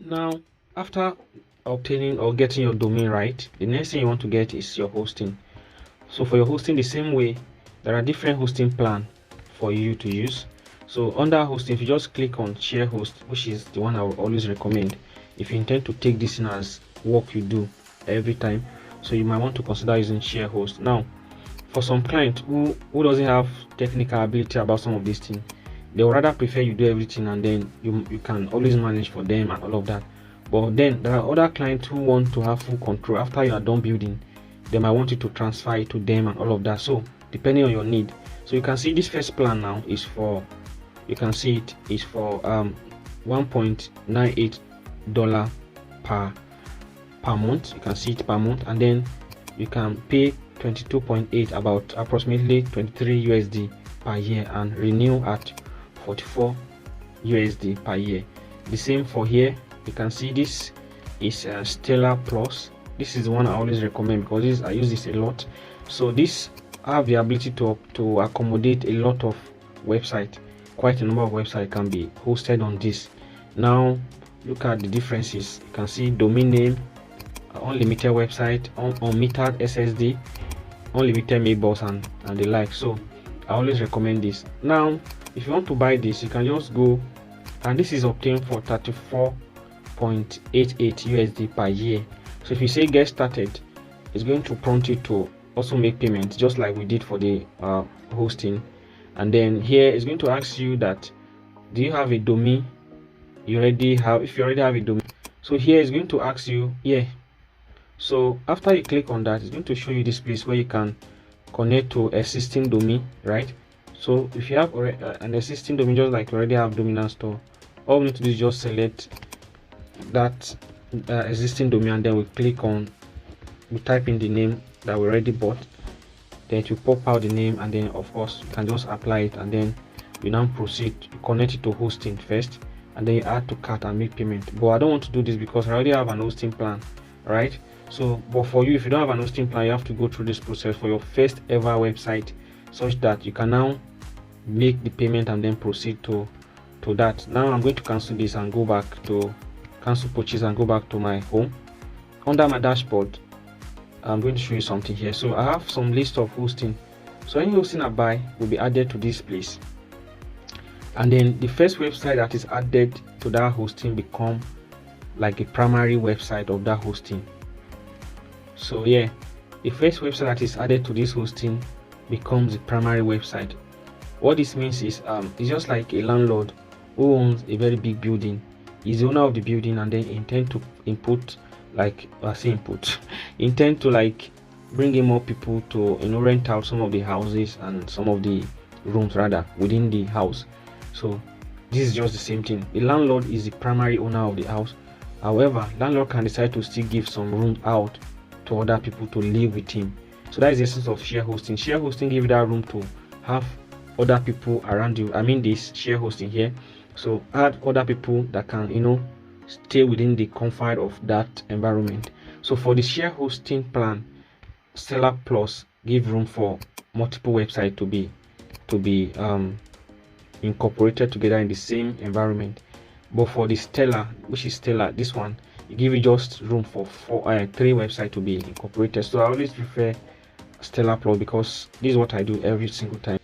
Now, after obtaining or getting your domain right, the next thing you want to get is your hosting. So for your hosting, the same way, there are different hosting plan for you to use. So under hosting, if you just click on share host, which is the one I will always recommend if you intend to take this in as work you do every time, so you might want to consider using share host. Now, for some client who doesn't have technical ability about some of these things, they would rather prefer you do everything and then you can always manage for them and all of that. But then there are other clients who want to have full control. After you are done building, they might want you to transfer it to them and all of that. So depending on your need, so you can see this first plan now is for, you can see it is for $1.98 per month. You can see it per month, and then you can pay 22.8, about approximately 23 USD per year, and renew at 44 USD per year. The same for here. You can see this is Stellar Plus. This is the one I always recommend because I use this a lot. So this have the ability to accommodate a lot of website. Quite a number of websites can be hosted on this. Now look at the differences. You can see domain name, unlimited website, unmetered SSD, unlimited mailbox, and the like. So I always recommend this. Now if you want to buy this, you can just go, and this is obtained for 34.88 USD per year. So if you say get started, it's going to prompt you to also make payments, just like we did for the hosting. And then here it's going to ask you that, do you have a domain? You already have. If you already have a domain, so here it's going to ask you, yeah. So after you click on that, it's going to show you this place where you can connect to existing domain, right? So if you have an existing domain, just like you already have dominant store, all we need to do is just select that existing domain, and then we click on, we type in the name that we already bought, then it will pop out the name, and then of course you can just apply it, and then you now proceed. You connect it to hosting first, and then you add to cart and make payment. But I don't want to do this because I already have an hosting plan, right? So but for you, if you don't have an hosting plan, you have to go through this process for your first ever website, such that you can now make the payment and then proceed to that. Now I'm going to cancel this and go back to cancel purchase and go back to my home. Under my dashboard, I'm going to show you something here. So I have some list of hosting. So any hosting I buy will be added to this place, and then the first website that is added to that hosting become like a primary website of that hosting. So yeah, the first website that is added to this hosting becomes the primary website. What this means is it's just like a landlord who owns a very big building. He's the owner of the building, and then intend to input, like intend to like bring in more people to rent out some of the houses and some of the rooms rather within the house. So this is just the same thing. The landlord is the primary owner of the house. However, landlord can decide to still give some rooms out to other people to live with him. So that is the essence of share hosting. Share hosting gives you that room to have other people around you. I mean this share hosting here. So add other people that can stay within the confine of that environment. So for the share hosting plan, Stellar Plus give room for multiple websites to be incorporated together in the same environment. But for the Stellar, which is Stellar, this one, it give you just room for 3 websites to be incorporated. So I always prefer Stellar Plus because this is what I do every single time.